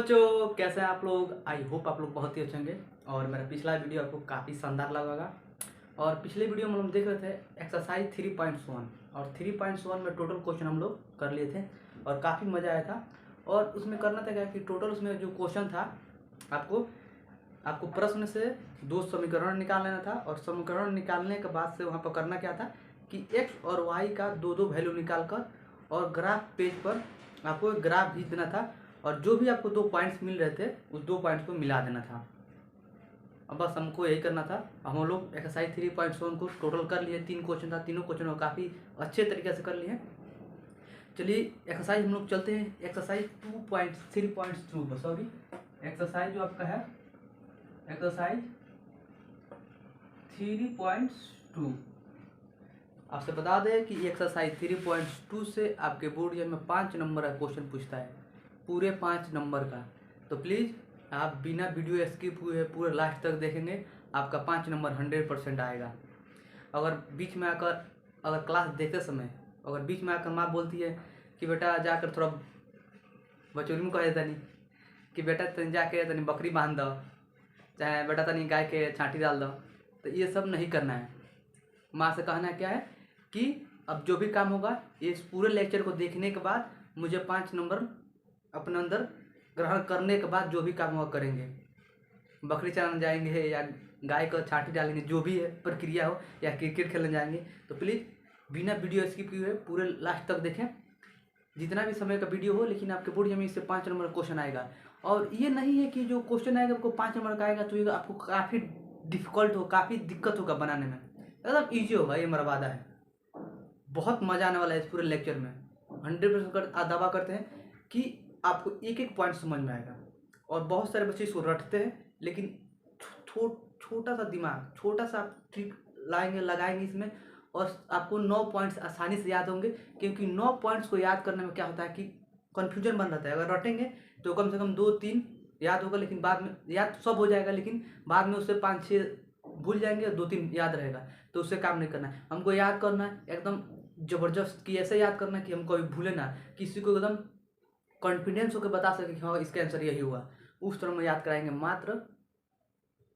बच्चों, कैसे हैं आप लोग। आई होप आप लोग बहुत ही अच्छे होंगे। और मेरा पिछला वीडियो आपको काफ़ी शानदार लगा होगा। और पिछले वीडियो में हम देख रहे थे एक्सरसाइज 3.1 और 3.1 में टोटल क्वेश्चन हम लोग कर लिए थे और काफ़ी मज़ा आया था। और उसमें करना था क्या कि टोटल उसमें जो क्वेश्चन था आपको प्रश्न से दो समीकरण निकाल लेना था और समीकरण निकालने के बाद से वहाँ पर करना क्या था कि एक्स और वाई का दो दो वैल्यू निकाल कर और ग्राफ पेज पर आपको एक ग्राफ खींच देना था और जो भी आपको दो पॉइंट्स मिल रहे थे उस दो पॉइंट्स को मिला देना था। अब बस हमको यही करना था। हम लोग एक्सरसाइज 3.1 को टोटल कर लिए। 3 क्वेश्चन था, तीनों क्वेश्चन को काफ़ी अच्छे तरीके से कर लिए। चलिए एक्सरसाइज हम लोग चलते हैं। एक्सरसाइज 2.3.2 सॉरी एक्सरसाइज जो आपका है एक्सरसाइज 3.2। आपसे बता दें कि एक्सरसाइज 3.2 से आपके बोर्ड में 5 नंबर का क्वेश्चन पूछता है, पूरे 5 नंबर का। तो प्लीज़ आप बिना वीडियो स्किप हुए पूरे लास्ट तक देखेंगे, आपका 5 नंबर 100% आएगा। अगर बीच में आकर क्लास देखते समय अगर बीच में आकर माँ बोलती है कि बेटा जाकर थोड़ा बचौली में कह देता नहीं कि बेटा तनी जाके तनी बकरी बांध दो, चाहे बेटा तनी गाय के छांटी डाल दो, तो ये सब नहीं करना है। माँ से कहना क्या है कि अब जो भी काम होगा इस पूरे लेक्चर को देखने के बाद मुझे 5 नंबर अपने अंदर ग्रहण करने के बाद जो भी काम होगा करेंगे। बकरी चराने जाएंगे या गाय को छांटी डालेंगे, जो भी है प्रक्रिया हो, या क्रिकेट खेलने जाएंगे, तो प्लीज़ बिना वीडियो स्किप किए पूरे लास्ट तक देखें, जितना भी समय का वीडियो हो। लेकिन आपके बोर्ड में इससे 5 नंबर क्वेश्चन आएगा। और ये नहीं है कि जो क्वेश्चन आएगा आपको 5 नंबर का आएगा तो ये आपको काफ़ी डिफ़िकल्ट हो, काफ़ी दिक्कत होगा बनाने में। एकदम ईजी होगा, ये मेरा वादा है। बहुत मज़ा आने वाला है इस पूरे लेक्चर में। 100% दावा करते हैं कि आपको एक एक पॉइंट समझ में आएगा। और बहुत सारे बच्चे इसको रटते हैं, लेकिन छोटा सा दिमाग, छोटा सा आप ट्रिक लगाएंगे इसमें और आपको 9 पॉइंट्स आसानी से याद होंगे। क्योंकि 9 पॉइंट्स को याद करने में क्या होता है कि कन्फ्यूजन बन रहता है। अगर रटेंगे तो कम से कम 2-3 याद होगा, लेकिन बाद में याद सब हो जाएगा, लेकिन बाद में उससे 5-6 भूल जाएंगे और 2-3 याद रहेगा, तो उससे काम नहीं करना है। हमको याद करना है एकदम ज़बरदस्त कि ऐसे याद करना है कि हम कभी भूले ना, किसी को एकदम कॉन्फिडेंस होकर बता सके कि हाँ इसका आंसर यही हुआ। उस तरह में याद कराएंगे मात्र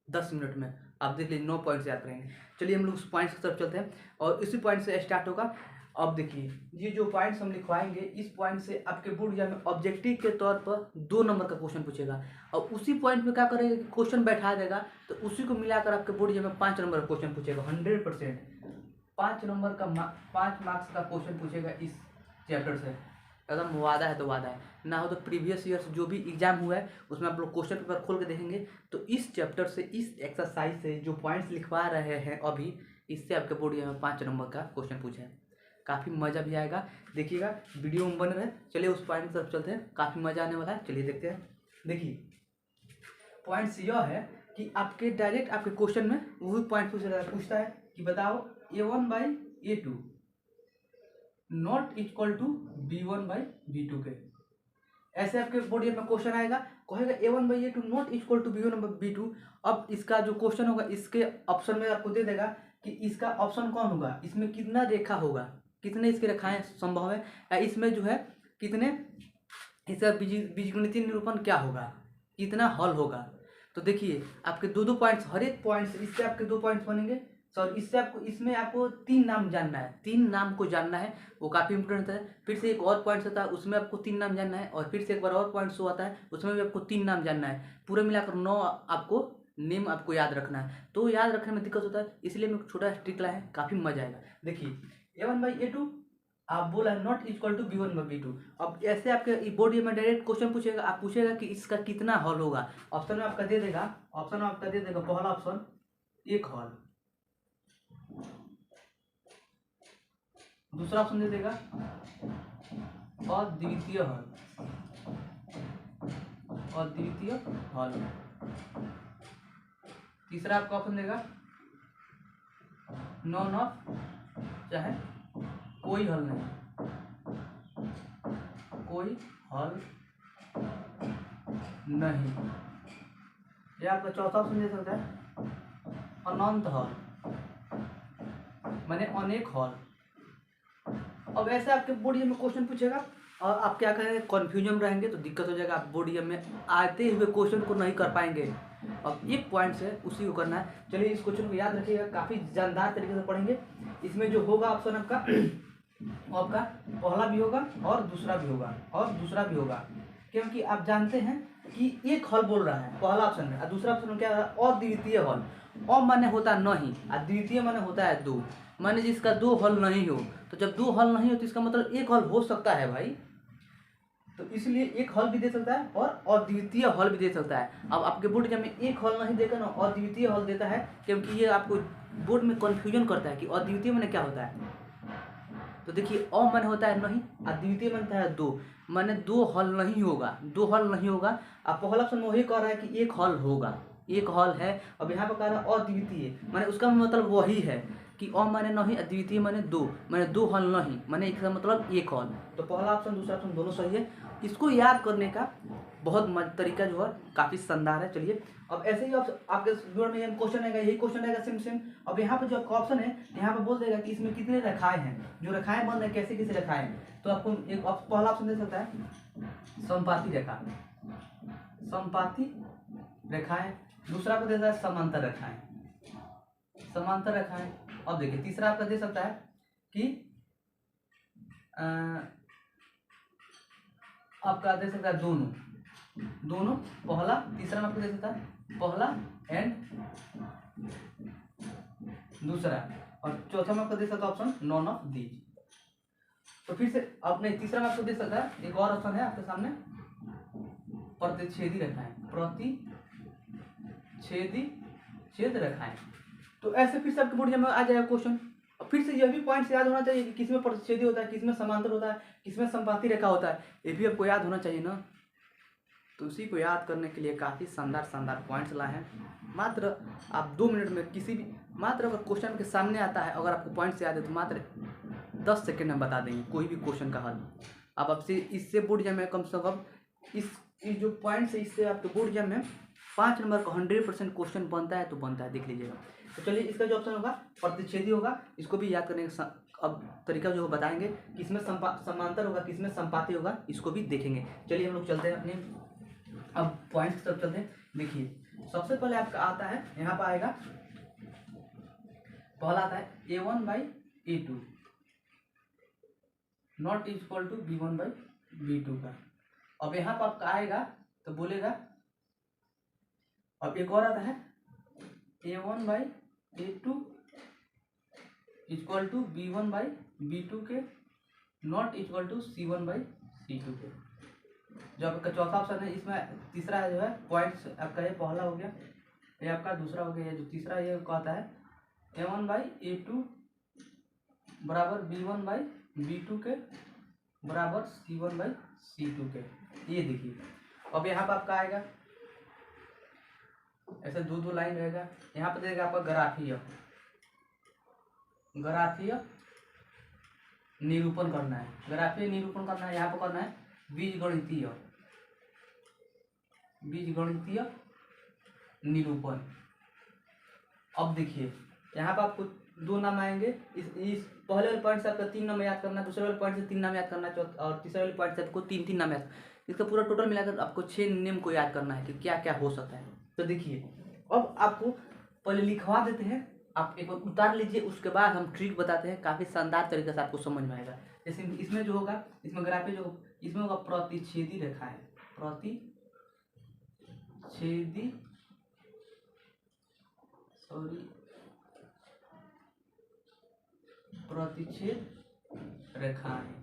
10 मिनट में। आप देख लीजिए 9 पॉइंट्स याद करेंगे। चलिए हम लोग उस पॉइंट्स की तरफ चलते हैं और इसी पॉइंट से स्टार्ट होगा। अब देखिए ये जो पॉइंट्स हम लिखवाएंगे, इस पॉइंट से आपके बोर्ड एग्जाम में ऑब्जेक्टिव के तौर पर 2 नंबर का क्वेश्चन पूछेगा और उसी पॉइंट में क्या करेगा कि क्वेश्चन बैठा देगा, तो उसी को मिलाकर आपके बोर्ड एग्जाम में 5 नंबर का क्वेश्चन पूछेगा। 100% 5 नंबर का 5 मार्क्स का क्वेश्चन पूछेगा इस चैप्टर से। एकदम वादा है तो वादा है, ना हो तो प्रीवियस ईयर्स जो भी एग्जाम हुआ है उसमें आप लोग क्वेश्चन पेपर खोल के देखेंगे, तो इस चैप्टर से, इस एक्सरसाइज से जो पॉइंट्स लिखवा रहे हैं अभी, इससे आपके बोर्ड में 5 नंबर का क्वेश्चन पूछा है। काफ़ी मज़ा भी आएगा, देखिएगा वीडियो में बन रहे। चलिए उस पॉइंट की तरफ चलते हैं, काफ़ी मज़ा आने वाला है। चलिए देखते हैं। देखिए पॉइंट्स यह है कि आपके डायरेक्ट आपके क्वेश्चन में वही पॉइंट पूछता है कि बताओ A1/A2 not equal to B1/B2 के। ऐसे आपके बोर्ड में क्वेश्चन आएगा, कहेगा A1/A2 not equal to B1/B2। अब इसका जो क्वेश्चन होगा इसके ऑप्शन में आपको दे देगा कि इसका ऑप्शन कौन होगा, इसमें कितना रेखा होगा, कितने इसके रेखाएं संभव है, या इसमें जो है कितने, इसका बीजगणितीय निरूपण क्या होगा, कितना हल होगा। तो देखिए आपके 2-2 पॉइंट्स, हर एक पॉइंट्स इससे आपके 2 पॉइंट्स बनेंगे। सॉरी इससे आपको, इसमें आपको 3 नाम जानना है, 3 नाम को जानना है, वो काफ़ी इंपॉर्टेंट है। फिर से एक और पॉइंट्स आता है, उसमें आपको 3 नाम जानना है, और फिर से एक बार और पॉइंट्स आता है, उसमें भी आपको 3 नाम जानना है। पूरे मिलाकर 9 आपको नेम आपको याद रखना है। तो याद रखने में दिक्कत होता है, इसलिए मैं छोटा ट्रिक लाया है, काफ़ी मजा आएगा। देखिए A1/A2 आप बोला नॉट इक्वल टू B1/B2। अब ऐसे आपके बोर्ड में डायरेक्ट क्वेश्चन पूछेगा, आप पूछेगा कि इसका कितना हल होगा। ऑप्शन में आपका दे देगा, पहला ऑप्शन 1 हल, दूसरा ऑप्शन दे देगा अद्वितीय हल, तीसरा आपका ऑप्शन देगा नॉन ऑफ, चाहे कोई हल नहीं, कोई हल नहीं। यह आपका चौथा ऑप्शन दे सकता है अनंत हल, माने अनेक हल। अब ऐसे आपके बोर्ड में क्वेश्चन पूछेगा और आप क्या करेंगे, कन्फ्यूजन रहेंगे तो दिक्कत हो जाएगा, आप बोर्ड एग्जाम में आते हुए क्वेश्चन को नहीं कर पाएंगे। अब एक पॉइंट है उसी को करना है। चलिए इस क्वेश्चन को याद रखिएगा, काफ़ी जानदार तरीके से पढ़ेंगे। इसमें जो होगा ऑप्शन आपका वो आपका पहला भी होगा और दूसरा भी होगा और दूसरा भी होगा, क्योंकि आप जानते हैं कि एक हल बोल रहा है पहला ऑप्शन में, और दूसरा ऑप्शन में क्या है, अद्वितीय हल। अ माने होता है नहीं और द्वितीय माने होता है दो, माने जिसका दो हल नहीं हो। तो जब दो हल नहीं हो तो इसका मतलब एक हल हो सकता है भाई, तो इसलिए एक हल भी दे सकता है और अद्वितीय हल भी दे सकता है। अब आपके बोर्ड एग्जाम में एक हल नहीं देगा ना, अद्वितीय हल देता है, क्योंकि ये आपको बोर्ड में कन्फ्यूजन करता है कि अद्वितीय माने क्या होता है। तो देखिए अ माने होता है नहीं, अद्वितीय मानता है दो, माने दो हल नहीं होगा, दो हल नहीं होगा। अब पहला ऑप्शन में वही कह रहा है कि एक हल होगा, एक हल है। अब यहाँ पर कह रहा है अद्वितीय, माने उसका मतलब वही है कि अ माने नहीं, अद्वितीय माने दो हल नहीं, माने इसका मतलब एक हल। तो पहला ऑप्शन दूसरा ऑप्शन दोनों सही है। इसको याद करने का बहुत तरीका जो है काफ़ी शानदार है। चलिए अब ऐसे ही आपके बोर्ड में क्वेश्चन आएगा, यही क्वेश्चन आएगा सेम सेम। अब यहाँ पर जो आपका ऑप्शन है, यहाँ पर बोल देगा कि इसमें कितने रेखाएं हैं, जो रेखाएं बन रहे कैसे कैसे रेखाएं हैं। तो आपको एक पहला ऑप्शन दे सकता है समपाती रेखा, समपाती रेखाएं। दूसरा को दे सकता है समांतर रेखाएं, समांतर रेखाएं। अब देखिए तीसरा आपका दे सकता है कि आपका दे सकता है दोनों, दोनों पहला। तीसरा में आपको दे सकता है पहला एंड दूसरा, और चौथा में आपको दे सकता है ऑप्शन नॉन ऑफ दीज। तो फिर से आपने तीसरा में आपको दे सकता है एक और ऑप्शन है आपके सामने, प्रतिच्छेदी रेखाएं, प्रतिच्छेदी छेद रेखाएं। तो ऐसे फिर से आपके बोर्ड में आ जाएगा क्वेश्चन। और फिर से यह भी पॉइंट्स याद होना चाहिए कि किसमें प्रतिच्छेदी होता है, किसमें समांतर होता है, किसमें समपाती रेखा होता है, ये भी आपको याद होना चाहिए ना। तो उसी को याद करने के लिए काफ़ी शानदार शानदार पॉइंट्स लाए हैं। मात्र आप 2 मिनट में किसी भी, मात्र अगर क्वेश्चन के सामने आता है, अगर आपको पॉइंट्स याद है तो मात्र 10 सेकेंड में बता देंगे कोई भी क्वेश्चन का हल। अब आपसे इससे बोर्ड एग्जाम में कम से कम इस जो पॉइंट्स है, इससे आपके बोर्ड एग्जाम में 5 नंबर का 100% क्वेश्चन बनता है तो बनता है, देख लीजिएगा। तो चलिए इसका जो ऑप्शन होगा प्रतिच्छेदी होगा, इसको भी याद करने का अब तरीका जो बताएंगे, किसमें समांतर होगा, किसमें संपाती होगा, इसको भी देखेंगे। चलिए हम लोग चलते हैं अपने अब पॉइंट्स की तरफ चलते हैं। देखिए सबसे पहले आपका आता है, यहाँ पर आएगा पहला आता है A1/A2 not equal to B1/B2 का। अब यहाँ पर आपका आएगा तो बोलेगा, अब एक और आता है A1/A2 इक्वल टू B1/B2 के नॉट इक्वल टू C1/C2 के। जो आपका चौथा ऑप्शन है, इसमें तीसरा जो है पॉइंट्स आपका ये पहला हो गया, ये आपका दूसरा हो गया, ये जो तीसरा ये कहता है A1/A2 बराबर B1/B2 के बराबर C1/C2 के। ये देखिए अब यहाँ पर आपका आएगा ऐसे दो दो लाइन रहेगा, यहाँ पर देगा आपका ग्राफीय, ग्राफीय निरूपण करना है, ग्राफीय निरूपण करना है। यहाँ पर करना है बीजगणितीय, बीजगणितीय निरूपण। अब देखिए यहाँ पर आपको दो नाम आएंगे, इस पहले वाले पॉइंट से आपका 3 नाम याद करना है, दूसरे वाले पॉइंट से 3 नाम याद करना है, और तीसरे वाले पॉइंट से आपको 3 नाम याद। इसका पूरा टोटल मिलाकर आपको 6 नेम को याद करना है कि क्या क्या हो सकता है। तो देखिए अब आपको पहले लिखवा देते हैं, आप एक बार उतार लीजिए, उसके बाद हम ट्रिक बताते हैं, काफ़ी शानदार तरीके से आपको समझ में आएगा। जैसे इसमें जो होगा, इसमें ग्राफी जो इसमें होगा प्रतिच्छेदी रेखाएं, प्रतिच्छेदी प्रतिच्छेद रेखाएं।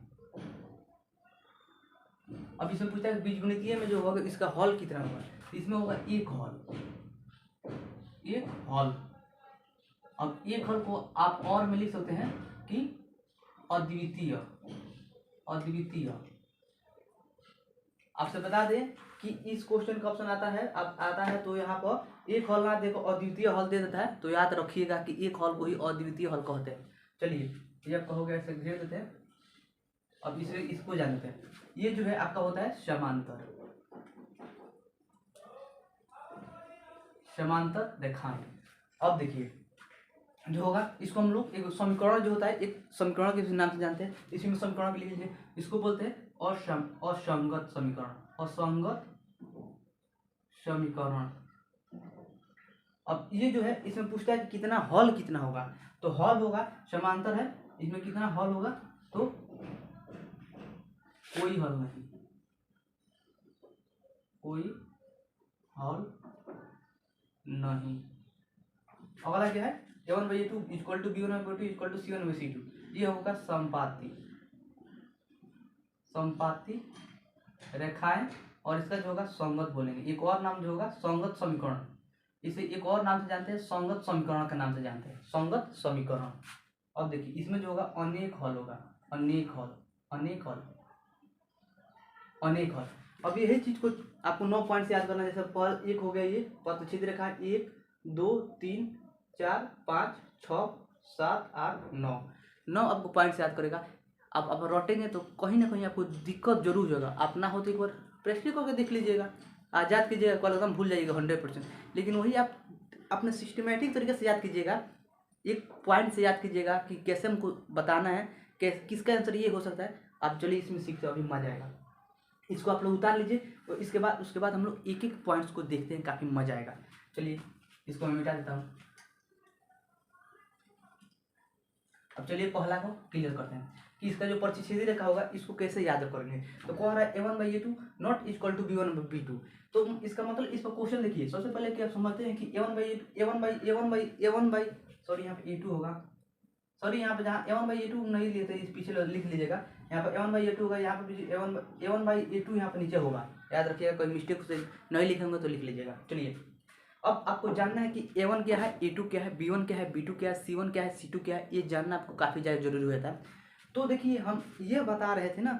अब इसमें पूछता है बीजगणितीय में जो होगा इसका हल कितना होगा, इसमें होगा एक हल, एक हल। अब एक हल को आप और में लिख सकते हैं कि अद्वितीय, अद्वितीय। आपसे बता दें कि इस क्वेश्चन का ऑप्शन आता है, अब आता है तो यहाँ पर एक हल ना देखो अद्वितीय हल दे देता है, तो याद रखिएगा कि एक हल को ही अद्वितीय हल कहते हैं। चलिए ये आपका हो गया, ऐसे घेर देते हैं। अब इसे इसको जानते हैं, ये जो है आपका होता है समांतर, समांतर रेखाएं। अब देखिए जो होगा इसको हम लोग एक समीकरण जो होता है, एक समीकरण के नाम से जानते हैं, इसी में समीकरण भी लिख लीजिए। इसको बोलते हैं असंगत समीकरण, असंगत समीकरण। अब ये जो है इसमें पूछता है कि कितना हल कितना होगा, तो हल होगा समांतर है, इसमें कितना हल होगा, तो कोई हल नहीं, कोई हल नहीं। अगला क्या है, a1/a2 equal to b1/b2 equal to c1/c2, ये होगा संपाती, संपाती रेखाएं, और इसका जो होगा संगत बोलेंगे। एक और नाम जो होगा संगत समीकरण, इसे एक और नाम से जानते हैं, संगत समीकरण के नाम से जानते हैं, संगत समीकरण। अब देखिए इसमें जो होगा अनेक हल होगा, अनेक हल, अनेक हल, अनेक हल। अब यही चीज को आपको 9 पॉइंट से याद करना है। जैसे पहले एक हो गया, ये पथच्छेद रेखा 1 2 3 4 5 6 7 8 9, 9 आपको पॉइंट से याद करेगा। आप रटेंगे तो कहीं ना कहीं आपको दिक्कत जरूर होगा। आप ना हो तो एक बार प्रैक्टिस करके देख लीजिएगा, आज याद कीजिएगा, कल एकदम भूल जाइएगा 100%। लेकिन वही आप अपने सिस्टमेटिक तरीके से याद कीजिएगा, एक पॉइंट से याद कीजिएगा कि कैसे हमको बताना है, किसका आंसर ये हो सकता है। आप चलिए इसमें सीखते हो, अभी मजा आएगा। इसको आप लोग उतार लीजिए और उसके बाद हम लोग एक एक पॉइंट्स को देखते हैं, काफ़ी मजा आएगा। चलिए इसको मैं मिटा देता हूँ। अब चलिए पहला को क्लियर करते हैं कि इसका जो परिच्छेदी रेखा होगा इसको कैसे याद करेंगे। तो कह रहा है a1/a2 not equal to b1/b2, तो इसका मतलब इस पर क्वेश्चन देखिए। सबसे पहले कि आप समझते हैं कि सॉरी यहाँ पे a2 होगा, सॉरी यहाँ पे जहाँ a1/a2 नहीं लेते इस पीछे लिख लीजिएगा, यहाँ पर a1/a2 होगा, यहाँ पे भी a1/a2 यहाँ पे नीचे होगा, याद रखिएगा, कोई मिस्टेक से नहीं लिखेंगे तो लिख लीजिएगा। चलिए अब आपको जानना है कि a1 क्या है, a2 क्या है, b1 क्या है, b2 क्या है, c1 क्या है, c2 क्या है, ये जानना आपको काफ़ी ज़्यादा जरूरी होता है। तो देखिए हम ये बता रहे थे ना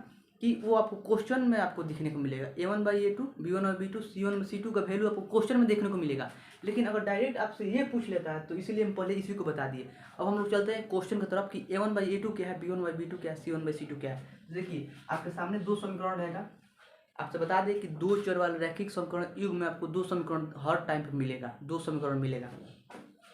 कि वो आपको क्वेश्चन में आपको दिखने को मिलेगा, a1/a2 b1/b2 c1/c2 का वैल्यू आपको क्वेश्चन में देखने को मिलेगा। लेकिन अगर डायरेक्ट आपसे ये पूछ लेता है तो इसीलिए हम पहले इसी को बता दिए। अब हम लोग चलते हैं क्वेश्चन की तरफ कि a1/a2 क्या है, b1/b2 क्या है, c1/c2 क्या है। देखिए आपके सामने दो समीकरण रहेगा, आपसे बता दें कि दो चर वाले रैखिक समीकरण युग में आपको दो समीकरण हर टाइम पे मिलेगा, दो समीकरण मिलेगा।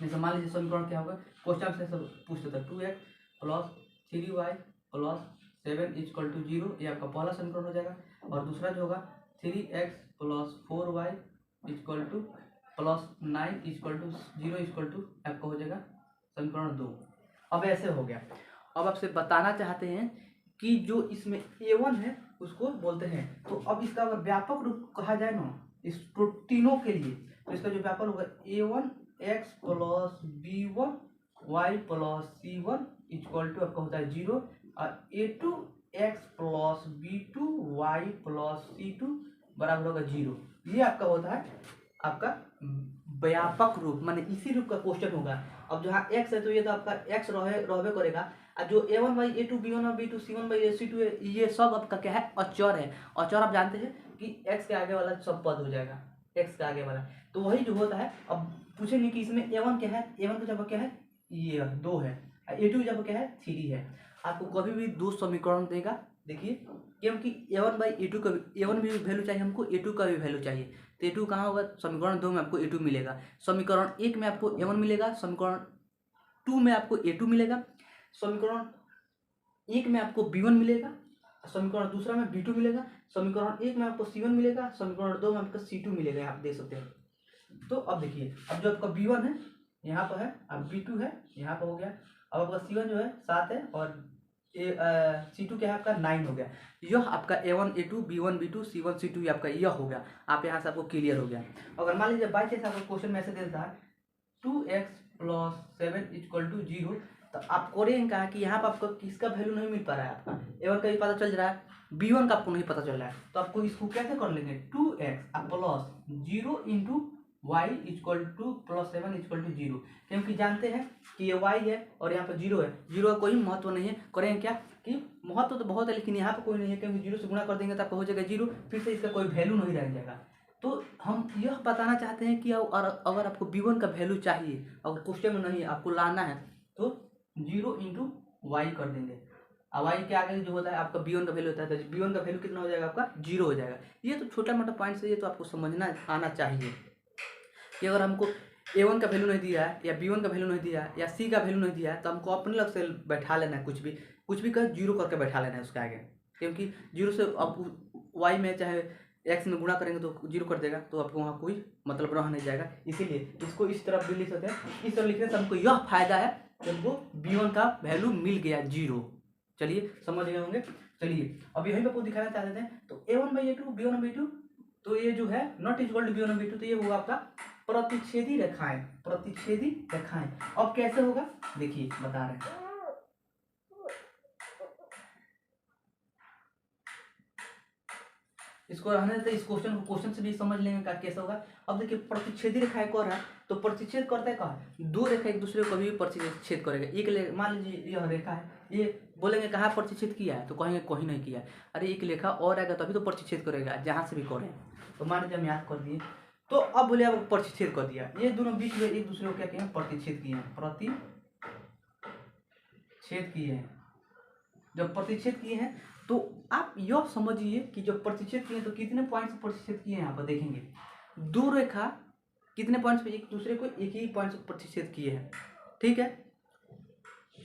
जैसे मान लीजिए समीकरण क्या होगा, क्वेश्चन से सब पूछ लेता है 2x plus 3y plus 7 equal to 0, ये आपका पहला समीकरण हो जाएगा। और दूसरा जो होगा 3x plus 4y equal to plus 9 equal to 0 equal to आपका हो जाएगा समीकरण 2। अब ऐसे हो गया। अब आपसे बताना चाहते हैं कि जो इसमें a1 है उसको बोलते हैं, तो अब इसका अगर व्यापक रूप कहा जाए ना इस तीनों के लिए, तो इसका जो व्यापक होगा a1x plus b1 y plus c1 equal to आपका होता है 0, और a2x plus b2 y plus c2 बराबर होगा 0। ये आपका होता है आपका व्यापक रूप, माने इसी रूप का क्वेश्चन होगा। अब जहाँ x है तो ये तो आपका x रहबे करेगा, जो a1/a2 b1/b2 c1/c2 ये सब आपका क्या है, अचर है। अचर आप जानते हैं कि x के आगे वाला सब पद हो जाएगा, x के आगे वाला, तो वही जो होता है। अब पूछेंगे कि इसमें a1 क्या है, a1 का जगह क्या है, ये 2 है, a2 जगह क्या है 3 है। आपको कभी भी दो समीकरण देगा, देखिए क्योंकि a1/a2 का a1 भी वैल्यू चाहिए हमको, a2 का भी वैल्यू चाहिए, तो a2 कहाँ होगा, समीकरण 2 में आपको a2 मिलेगा, समीकरण 1 में आपको a1 मिलेगा, समीकरण 2 में आपको a2 मिलेगा, समीकरण 1 में आपको b1 मिलेगा, समीकरण दूसरा में b2 मिलेगा, समीकरण 1 में आपको c1 मिलेगा, समीकरण 2 में आपको c2 मिलेगा, आप देख सकते हैं। तो अब देखिए, अब जो आपका b1 है यहाँ पर है, अब b2 है यहाँ पर हो गया, अब आपका c1 जो है 7 है, और c2 क्या है आपका 9 हो गया। यह आपका a1 a2 b1 b2 c1 c2 आपका यह हो गया। आप यहाँ से आपको क्लियर हो गया। अगर मान लीजिए बाई चांस आपको क्वेश्चन में ऐसे दे देता है 2x प्लस 7 इक्वल टू 0, तो आप करेंगे कहा कि यहाँ पर आपको किसका वैल्यू नहीं मिल पा रहा है, आपका a1 का भी पता चल रहा है, b1 का आपको नहीं पता चल रहा है, तो आपको इसको कैसे कर लेंगे 2x plus 0 into y equal to plus 7 equal to 0, क्योंकि जानते हैं कि ये y है और यहाँ पर 0 है, 0 का कोई महत्व नहीं है। करेंगे क्या कि महत्व तो बहुत है लेकिन यहाँ पर कोई नहीं है, क्योंकि 0 से गुणा कर देंगे तो आपको हो जाएगा 0, फिर से इसका कोई वैल्यू नहीं रह जाएगा। तो हम यह बताना चाहते हैं कि अगर आपको b1 का वैल्यू चाहिए, अगर क्वेश्चन में नहीं आपको लाना है, तो 0 इंटू वाई कर देंगे, अब वाई के आगे जो होता है आपका b1 का वैल्यू होता है, तो b1 का वैल्यू कितना हो जाएगा आपका 0 हो जाएगा। ये तो छोटा मोटा पॉइंट है, ये तो आपको समझना आना चाहिए कि अगर हमको a1 का वैल्यू नहीं दिया है या b1 का वैल्यू नहीं दिया है या c का वैल्यू नहीं दिया है, तो हमको अपने लग से बैठा लेना है, कुछ भी कर 0 करके बैठा लेना है उसके आगे। क्योंकि जीरो से अब वाई में चाहे एक्स में गुणा करेंगे तो जीरो कर देगा, तो आपको वहाँ कोई मतलब रह नहीं जाएगा। इसीलिए इसको इस तरफ भी लिख सकते हैं। इस तरफ लिखने से हमको यह फायदा है कि हमको b1 का वैल्यू मिल गया 0। चलिए समझ गए होंगे। चलिए अब यहीं पे आपको दिखाना चाहते हैं, तो a1/a2 b1/b2, तो ये जो है नॉट इक्वल टू b1/b2, तो ये होगा आपका प्रतिच्छेदी रेखाएं, प्रतिच्छेदी रेखाएं। अब कैसे होगा देखिए बता रहे हैं। इसको रहने देते, इस क्वेश्चन से भी समझ लेंगे क्या कैसा होगा। अब देखिए प्रतिच्छेदी रेखाएं कौन है, तो प्रतिच्छेद करता है कहाँ, दो रेखा एक दूसरे को कभी भी प्रतिच्छेद करेगा। एक मान लीजिए यह रेखा है, ये बोलेंगे कहाँ प्रतिच्छेद किया है, तो कहेंगे कहीं नहीं किया। अरे एक रेखा और आएगा तभी तो प्रतिच्छेद करेगा, जहाँ से भी करें। तो मान लीजिए हम याद कर दिए, तो अब बोले अब प्रतिच्छेद कर दिया, ये दोनों बीच में एक दूसरे को क्या किए, प्रतिच्छेद किए हैं, प्रतिच्छेद किए हैं। जब प्रतिच्छेद किए हैं तो आप यह समझिए कि जब प्रतिच्छेद किए तो कितने पॉइंट से प्रतिच्छेद किए हैं, यहाँ पर देखेंगे दो रेखा कितने पॉइंट्स पे एक दूसरे को एक ही पॉइंट से प्रतिच्छेद किए हैं, ठीक है।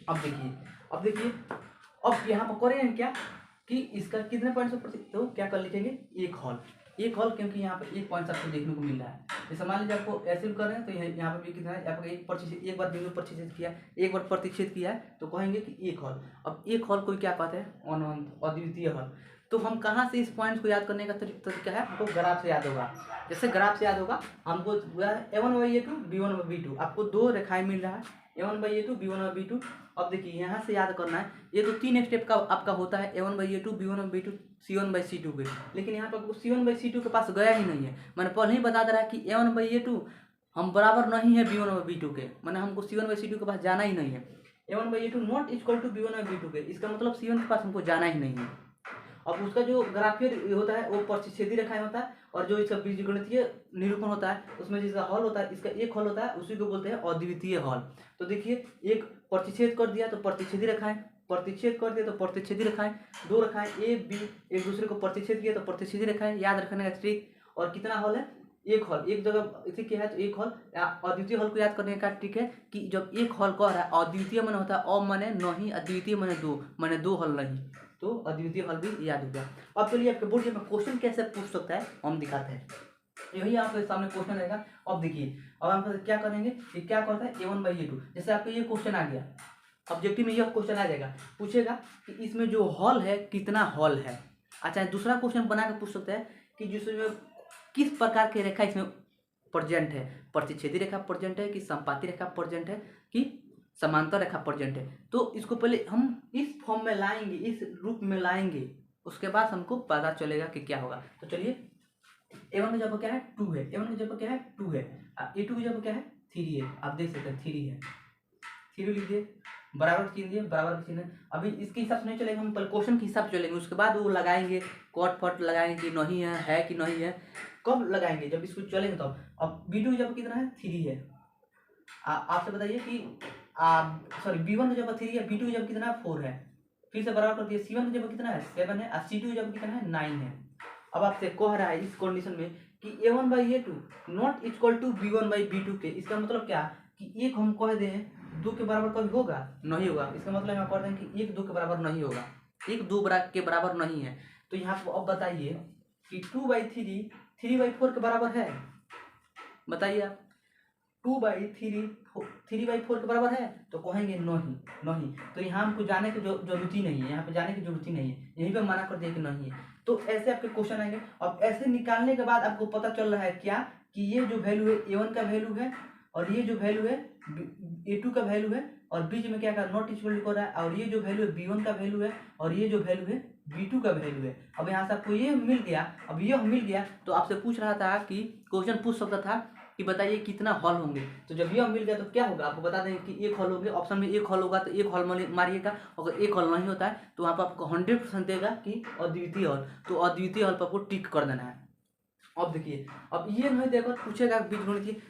अब देखिए अब यहाँ पर करेंगे क्या कि इसका कितने पॉइंट से प्रतिच्छेद, तो क्या कर लीजिएंगे एक हॉल, क्योंकि यहाँ पर एक पॉइंट आपको देखने को मिल रहा है। जैसे मान लीजिए आपको ऐसे भी कर रहे हैं, तो यहाँ पर भी कितना है, आपको एक प्रतिच्छेद, एक बार बिंदु प्रतिच्छेद किया, एक बार प्रतिच्छेद किया है, तो कहेंगे कि एक हॉल। अब एक हॉल को क्या कहते हैं, अद्वितीय हॉल। तो हम कहाँ से इस पॉइंट को याद करने का तरीका है, हमको ग्राफ से याद होगा। जैसे ग्राफ से याद होगा हमको a1/a2 b1/b2, आपको दो रेखाएं मिल रहा है a1/a2 b1/b2। अब देखिए यहाँ से याद करना है, ये तो 3 स्टेप का आपका होता है a1/a2 b1/b2 c1/c2 पे, लेकिन यहाँ पर आपको c1/c2 के पास गया ही नहीं है। मैंने पहले ही बता दे रहा है कि a1/a2 हम बराबर नहीं है b1/b2 के, मैंने हमको c1/c2 के पास जाना ही नहीं है। a1/a2 not equal to b1/b2 के, इसका मतलब c1 के पास हमको जाना ही नहीं है। अब उसका जो ग्राफीय होता है वो प्रतिच्छेदी रेखाएं होता है, और जो इसका बीजगणितीय निरूपण होता है उसमें जिसका हॉल होता है, इसका एक हॉल होता है, उसी को बोलते हैं अद्वितीय हॉल। तो देखिए एक प्रतिच्छेद कर दिया तो प्रतिच्छेदी रेखाएं, प्रतिच्छेद कर दिया तो प्रतिच्छेदी रेखाएं, दो रेखाएं ए बी एक दूसरे को प्रतिच्छेद किया तो प्रतिच्छेदी रेखाएं, याद रखने का ट्रिक। और कितना हॉल है, एक हॉल, एक जगह इसे क्या है तो एक हॉल। अद्वितीय हॉल को याद करने का ट्रिक है कि जब एक हॉल कह रहा है, अद्वितीय मन होता है अ मने नहीं, अद्वितीय मने दो हॉल नहीं, तो अद्वितीय हल भी याद हो गया। अब चलिए आपके बोर्ड में क्वेश्चन कैसे पूछ सकता है हम दिखाते हैं। यही आपके सामने क्वेश्चन रहेगा। अब देखिए अब हम क्या करेंगे कि क्या करता है a1/a2, जैसे आपको ये क्वेश्चन आ गया, ऑब्जेक्टिव में यह क्वेश्चन आ जाएगा, पूछेगा कि इसमें जो हॉल है कितना हॉल है। अच्छा दूसरा क्वेश्चन बना के पूछ सकता है कि जिसमें किस प्रकार की रेखा इसमें प्रेजेंट है, प्रतिच्छेदी रेखा प्रेजेंट है कि संपाती रेखा प्रेजेंट है कि समांतर रेखा प्रेजेंट है। तो इसको पहले हम इस फॉर्म में लाएंगे, इस रूप में लाएंगे, उसके बाद हमको पता चलेगा कि क्या होगा। तो चलिए a1 का जवाब क्या है 2 है, a1 का जवाब क्या है 2 है, a2 का जवाब क्या है 3 है। आप देख सकते हैं 3 है, 3 लिख दिए, बराबर चिन्ह दिए, बराबर चिन्ह। अभी इसके हिसाब से नहीं चलेंगे, हम पहले क्वेश्चन के हिसाब से चलेंगे, उसके बाद वो लगाएंगे कॉट फॉट लगाएंगे कि नहीं है कि नहीं है। कब लगाएंगे, जब इसको चलेंगे तब। अब b2 जब कितना है 3 है, आपसे बताइए कि सॉरी b1 का जब 3 है, b2 जब कितना 4 है, फिर से बराबर कर दिए, c1 का जब कितना है 7 है, और c2 जब कितना है 9 है। अब आपसे कह रहा है इस कंडीशन में कि a1/a2 not equal to b1/b2 के, इसका मतलब क्या कि एक हम कह दें 2 के बराबर कभी होगा नहीं होगा, इसका मतलब हम कह दें कि 1 2 के बराबर नहीं होगा, 1 2 के बराबर नहीं है। तो यहाँ पर अब बताइए कि 2/3 3/4 के बराबर है, बताइए आप 2/3 3/4 के बराबर है, तो कहेंगे नहीं। तो यहाँ हमको जाने की जरूरत ही नहीं है, यहाँ पे जाने की जरूरत ही नहीं है, यहीं पे मना कर दिया कि नहीं है। तो ऐसे आपके क्वेश्चन आएंगे। अब ऐसे निकालने के बाद आपको पता चल रहा है क्या कि ये जो वैल्यू है a1 का वैल्यू है, और ये जो वैल्यू है a2 का वैल्यू है, और बीच में क्या कर नॉट इक्वल कर रहा है, और ये जो वैल्यू है b1 का वैल्यू है, और ये जो वैल्यू है b2 का वैल्यू है। अब यहाँ से आपको ये मिल गया। अब ये मिल गया तो आपसे पूछ रहा था कि क्वेश्चन पूछ सकता था कि बताइए कितना हॉल होंगे। तो जब यह मिल गया तो क्या होगा, आपको बता दें कि एक हॉल होंगे, ऑप्शन में एक हॉल होगा तो एक हॉल मारिएगा, अगर एक हॉल नहीं होता है तो वहाँ पर आपको 100% देगा कि अद्वितीय हॉल, तो अद्वितीय हॉल पर आपको टिक कर देना है। अब देखिए अब ये नहीं देखो, पूछेगा बीजगणितीय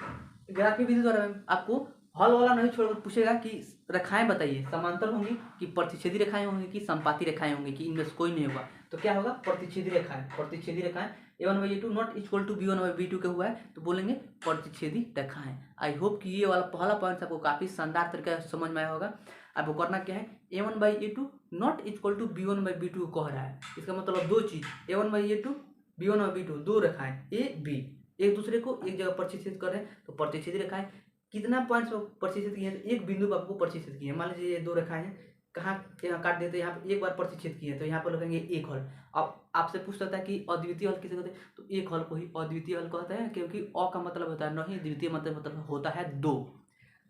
ग्राफीय विधि द्वारा आपको हॉल वाला नहीं छोड़कर पूछेगा कि रेखाएं बताइए समांतर होंगी कि प्रतिच्छेदी रेखाएं होंगी कि संपाती रेखाएं होंगी कि इनमें से कोई नहीं होगा। तो क्या होगा प्रतिच्छेदी रेखाएं a1/a2 not equal to b1/b2 के हुआ है, तो बोलेंगे प्रतिच्छेदी रेखाएं। आई होप कि ये वाला पहला पॉइंट आपको काफी शानदार तरीके से समझ में आया होगा। आपको करना क्या है a1/a2 not equal to B1/B2 कह रहा है। इसका मतलब दो चीज़ A1/A2 B1/B2 दो रखा है, ए बी एक दूसरे को एक जगह प्रतिष्ठित कर रहे हैं तो प्रतिष्ठित रखा है। कितना पॉइंट्स प्रतिष्ठित किए हैं तो एक बिंदु पर आपको प्रतिष्ठित किए हैं। मान लीजिए ये दो रखा है, कहाँ यहाँ काट देते हैं, यहाँ पे एक बार प्रतिष्ठित किए तो यहाँ पर लिखेंगे एक हल। अब आपसे पूछ सकता है कि अद्वितीय हल किसे कहते हैं, तो एक हल को ही अद्वितीय हल कहते हैं, क्योंकि अ का मतलब होता है नहीं, द्वितीय मतलब होता है दो।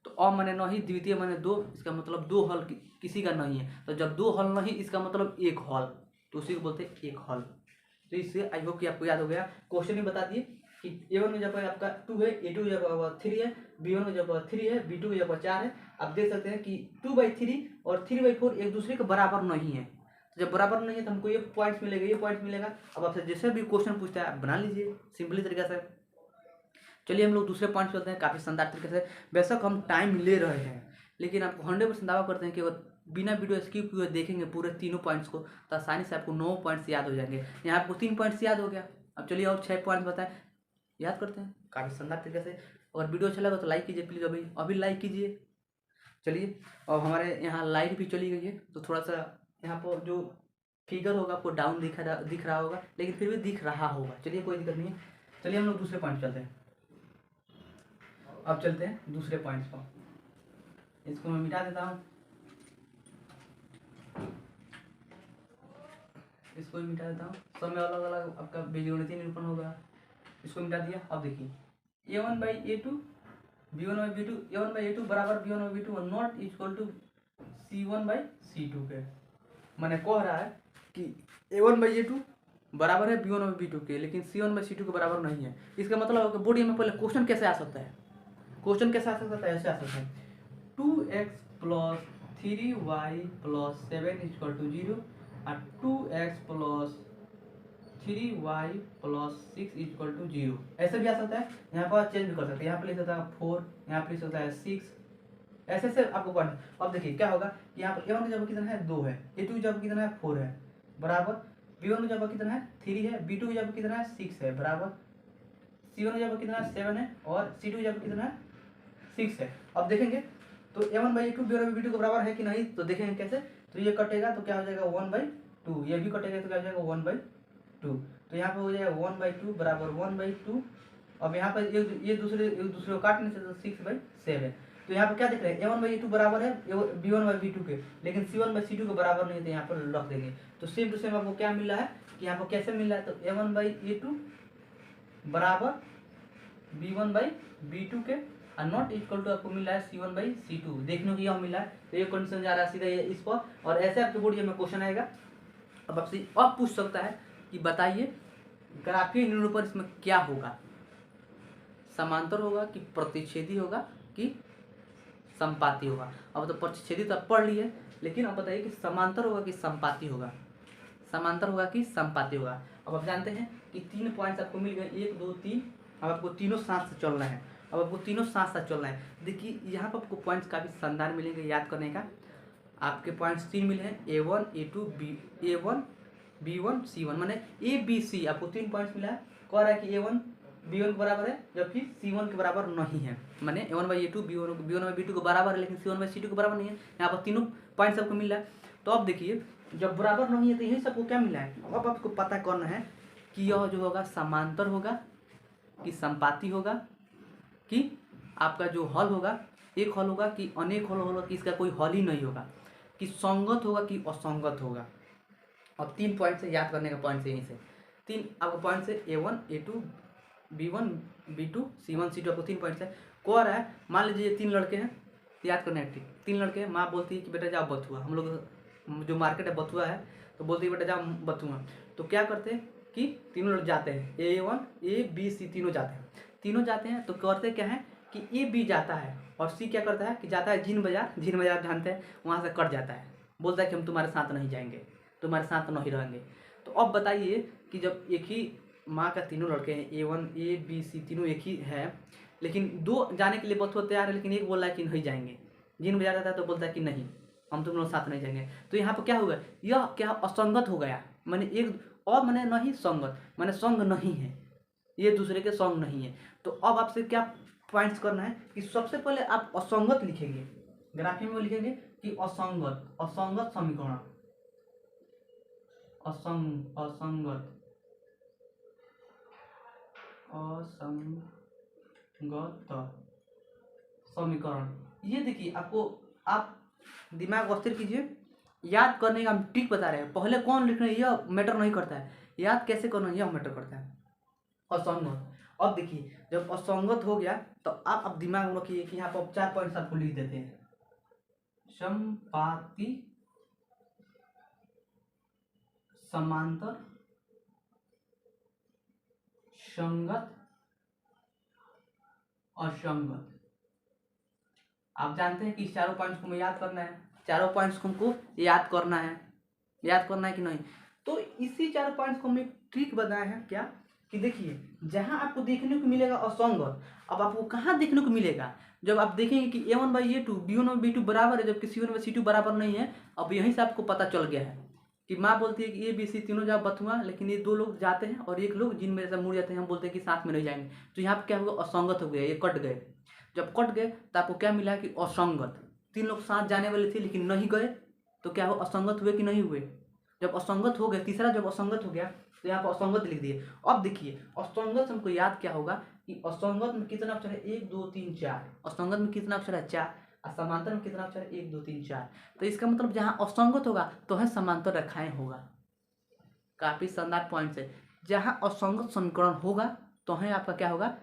तो अ माने नहीं, द्वितीय माने दो, इसका मतलब दो हल किसी का नहीं है। तो जब दो हल नहीं, इसका मतलब एक हल, तो उसी को बोलते हैं एक हल। तो इससे आई होप कि आपको याद हो गया। क्वेश्चन ही बता दिए कि A1 में जब आपका 2 है, A2 जब 3 है, B1 में जब 3 है, B2 में जब 4 है। आप देख सकते हैं कि 2/3 और 3/4 एक दूसरे के बराबर नहीं है। तो जब बराबर नहीं है तो हमको ये पॉइंट्स मिलेगा, ये पॉइंट्स मिलेगा। अब आपसे जैसे भी क्वेश्चन पूछता है आप बना लीजिए सिंपली तरीके से। चलिए हम लोग दूसरे पॉइंट पे चलते हैं काफ़ी शानदार तरीके से। बेशक हम टाइम ले रहे हैं, लेकिन आपको 100% दावा करते हैं कि अगर बिना वीडियो स्किप हुए देखेंगे पूरे तीनों पॉइंट्स को तो आसानी से आपको 9 पॉइंट्स याद हो जाएंगे। यहाँ आपको 3 पॉइंट्स याद हो गया। अब चलिए और 6 पॉइंट्स बताएं, याद करते हैं काफ़ी शानदार तरीके से। अगर वीडियो अच्छा लगा तो लाइक कीजिए प्लीज़, अभी लाइक कीजिए। चलिए और हमारे यहाँ लाइट भी चली गई है, तो थोड़ा सा यहाँ पर जो फिगर होगा आपको डाउन दिख रहा होगा, लेकिन फिर भी दिख रहा होगा। चलिए कोई दिक्कत नहीं है। चलिए हम लोग दूसरे पॉइंट चलते हैं। अब चलते हैं दूसरे पॉइंट्स पर। इसको मैं मिटा देता हूँ, इसको भी मिटा देता हूँ। सब में अलग अलग आपका बीजगणितीय निरूपण होगा। इसको मिटा दिया। अब देखिए A1/A2 B1/B2 A1/A2 बराबर B1/B2 और नॉट इक्वल टू C1/C2 के। मैंने कह रहा है कि A1/A2 बराबर है B1/B2 के, लेकिन C1/C2 के बराबर नहीं है। इसका मतलब है कि बोर्ड में पहले क्वेश्चन कैसे आ सकता है, क्वेश्चन कैसे आ सकता है, ऐसे आ सकता है 2x + 3y + 7 = 0 और 2x + 3y + 6 = 0। ऐसे भी आ सकता है। यहाँ पर चेंज भी कर सकते हैं, यहाँ पर लिख सकता है 4, यहाँ पर लिख सकता है 6, ऐसे से आपको पढ़ना। अब देखिए क्या होगा, यहाँ पर A1 की जगह कितना है 2 है, A2 की जगह कितना है 4 है, बराबर B1 की जगह कितना है 3 है, B2 की जगह कितना है 6 है, बराबर C1 की जगह कितना है 7 है और C2 की जगह कितना है 6 है। अब देखेंगे तो A1/A2 B1/B2 के बराबर है कि नहीं, तो देखेंगे कैसे। तो ये कटेगा तो क्या हो जाएगा 1/2, ये भी कटेगा तो क्या हो जाएगा 1/2। तो यहाँ पे हो जाएगा 1/2 बराबर 1/2। अब यहाँ पर ये दूसरे को काटने से तो 6/7। तो यहाँ पर क्या देख रहे हैं A1/A2 बराबर है B1/B2 के, लेकिन C1/C2 के बराबर नहीं है, तो यहाँ पर रख देंगे। तो सेम टू सेम आपको क्या मिल रहा है कि यहाँ पर कैसे मिल रहा है, तो A1/A2 बराबर B1/B2 के और नॉट इक्वल टू आपको मिल रहा है C1/C2। देखने को यह मिला है, तो ये कंडीशन जा रहा है सीधा इस पर, और ऐसे आपके बोर्ड में क्वेश्चन आएगा। अब आपसे अब पूछ सकता है कि बताइए ग्राफीय निरूपण इसमें क्या होगा, समांतर होगा कि प्रतिच्छेदी होगा कि संपाती होगा। अब तो प्रतिच्छेदी तो आप पढ़ लिए, लेकिन अब बताइए कि समांतर होगा कि संपाती होगा, समांतर होगा कि संपाती होगा। अब आप जानते हैं कि 3 पॉइंट्स आपको मिल गए, 1 2 3। अब आपको तीनों साथ से चलना है, अब आपको तीनों साथ साथ चलना है। देखिए यहाँ पर आपको पॉइंट्स काफ़ी शानदार मिलेंगे याद करने का। आपके पॉइंट्स 3 मिले हैं, A1 A2 A1 B1 C1, माने ABC आपको 3 पॉइंट्स मिला है। कह रहा है कि A1 B1 के बराबर है जबकि C1 के बराबर नहीं है, माने A1/A2 B1/B2 के बराबर है लेकिन C1/C2 के बराबर नहीं है। यहाँ पर तीनों पॉइंट्स आपको मिल रहा है। तो अब देखिए जब बराबर नहीं है तो यही सबको क्या मिला है। अब आपको पता करना है कि यह जो होगा समांतर होगा कि संपाती होगा, कि आपका जो हल होगा एक हल होगा कि अनेक हल होगा, कि इसका कोई हल ही नहीं होगा, कि संगत होगा कि असंगत होगा। और 3 पॉइंट से याद करने का पॉइंट से यहीं से 3 आपको पॉइंट से A1 A2 B1 B2 C1 C2 आपको 3 पॉइंट से कह रहा है। मान लीजिए ये 3 लड़के हैं, याद करने ठीक 3 लड़के हैं। माँ बोलती है कि बेटा जाओ बथुआ, हम लोग जो मार्केट है बथुआ है, तो बोलती है बेटा जाओ बथुआ। तो क्या करते हैं कि तीनों लोग जाते हैं, A1 A B C तीनों जाते हैं, तीनों जाते हैं। तो करते क्या है कि A B जाता है और C क्या करता है कि जाता है जीन बाजार, जीन बाजार आप जानते हैं, वहाँ से कट जाता है, बोलता है कि हम तुम्हारे साथ नहीं जाएंगे, तुम्हारे साथ नहीं रहेंगे। तो अब बताइए कि जब एक ही माँ का तीनों लड़के हैं, A1 A B C तीनों एक ही है, लेकिन 2 जाने के लिए बथुआ तैयार है, लेकिन एक बोल रहा है कि नहीं जाएंगे, जीन बाजार जाता है तो बोलता है कि नहीं हम तुम लोग साथ नहीं जाएंगे। तो यहाँ पर क्या होगा, यह क्या असंगत हो गया, मैंने एक और मैंने नहीं संगत, मैंने संग नहीं है, ये दूसरे के संग नहीं है। तो अब आपसे क्या पॉइंट्स करना है कि सबसे पहले आप असंगत लिखेंगे, ग्राफी में लिखेंगे कि असंगत समीकरण, असंगत समीकरण। ये देखिए, आपको आप दिमाग स्थिर कीजिए, याद करने का हम ट्रिक बता रहे हैं। पहले कौन लिखना है यह मैटर नहीं करता है, याद कैसे करना है यह मैटर करता है। असंगत, अब देखिए जब असंगत हो गया तो आप अब दिमाग में रखिए कि यहाँ पर 4 पॉइंट्स आपको लिख देते हैं। संपाती, समांतर, संगत, असंगत। आप जानते हैं कि इस चारों पॉइंट्स को हमें याद करना है, चारों पॉइंट्स को हमको याद करना है कि नहीं। तो इसी चारों पॉइंट्स को हम एक ट्रिक बताए हैं क्या, कि देखिए जहां आपको देखने को मिलेगा असंगत, अब आपको कहाँ देखने को मिलेगा, जब आप देखेंगे कि A1/A2 B1/B2 बराबर है, जबकि C1/C2 बराबर नहीं है। अब यहीं से आपको पता चल गया है कि माँ बोलती है कि A B C तीनों जाओ बथुआ, लेकिन ये 2 लोग जाते हैं और एक लोग जिनमें से मुड़ जाते हैं, हम बोलते हैं कि साथ में नहीं जाएंगे। तो यहाँ पर क्या होगा, असंगत हो गया, ये कट गए। जब कट गए तो आपको क्या मिला कि असंगत, 3 लोग साथ जाने वाले थे लेकिन नहीं गए, तो क्या हो, असंगत हुए कि नहीं हुए। जब असंगत हो गए, तीसरा जब असंगत हो गया तो यहाँ पर असंगत लिख दिए। अब देखिए असंगत हमको याद क्या होगा कि असंगत में कितना अक्षर है, 1 2 3 4। असंगत में कितना अक्षर है, 4। और समांतर में कितना अक्षर है, 1 2 3 4। तो इसका मतलब जहाँ असंगत होगा तो है समांतर रेखाएं होगा। काफी शानदार पॉइंट है। जहाँ असंगत समीकरण होगा तो है आपका क्या होगा,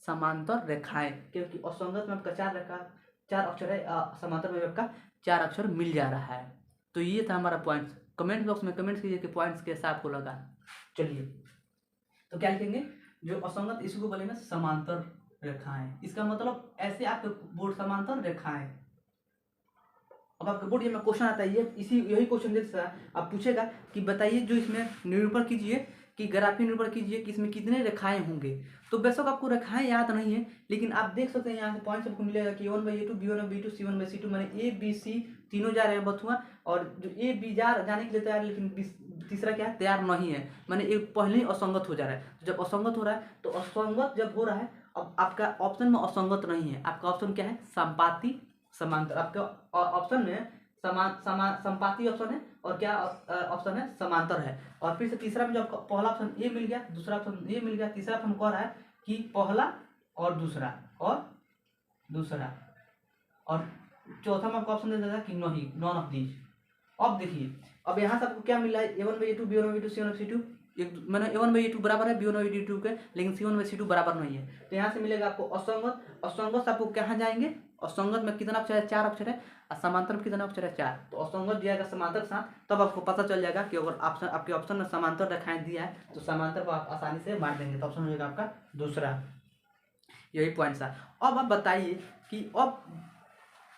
समांतर रेखाएं, क्योंकि असंगत में आपका 4 अक्षर है, समांतर में आपका 4 अक्षर मिल जा रहा है। तो ये था हमारा पॉइंट। कमेंट बॉक्स में कमेंट कीजिए कि पॉइंट्स कैसा आपको लगा। चलिए तो क्या लिखेंगे, जो असंगत इसको बोलेंगे समांतर रेखाएं। इसका मतलब ऐसे आपके बोर्ड समांतर रेखाएं। अब आपके बोर्ड में क्वेश्चन आता है, ये यही क्वेश्चन जैसा आप पूछेगा कि बताइए जो इसमें निरूपण कीजिए कि ग्राफी निरूपण कीजिए कि इसमें कितने रेखाएं होंगे। तो बेशक आपको रेखाएं याद नहीं है, लेकिन आप देख सकते हैं यहाँ से पॉइंट आपको मिलेगा कि A1/A2 B1/B2 C1/C2, माने A B C तीनों जा रहे हैं बथुआ, और जो A B जाने के लिए तैयार, लेकिन तीसरा क्या है, तैयार नहीं है, माने एक पहले ही असंगत हो जा रहा है। तो जब असंगत हो रहा है, तो असंगत जब हो रहा है, अब आपका ऑप्शन में असंगत नहीं है, आपका ऑप्शन क्या है, संपाती समांतर। आपके ऑप्शन में संपाती ऑप्शन है, और क्या ऑप्शन है, समांतर है। और फिर से तीसरा में जो आपको पहला ऑप्शन ए मिल गया, दूसरा ऑप्शन ए मिल गया, तीसरा ऑप्शन कह रहा है कि पहला और दूसरा और चौथा में आपको ऑप्शन दे देता है कि नहीं, नॉन ऑफ दीज। अब देखिए, अब यहाँ से आपको क्या मिला है, A1/A2 B1/B2 C1/C2, मैंने A1/A2 बराबर है B1/B2 के, लेकिन C1/C2 बराबर नहीं है। तो यहाँ से मिलेगा आपको असंगत से आपको कहाँ जाएंगे, असंगत में कितना अक्षर है, 4 अक्षर है, और समांतर में कितना अक्षर है, 4। तो असंगत दिया समांतर के साथ, तब आपको पता चल जाएगा कि अगर ऑप्शन आपके ऑप्शन में समांतर रेखाएं दिया है तो समांतर को आप आसानी से मार देंगे। तो ऑप्शन हो जाएगा आपका दूसरा। यही पॉइंट था। अब आप बताइए कि अब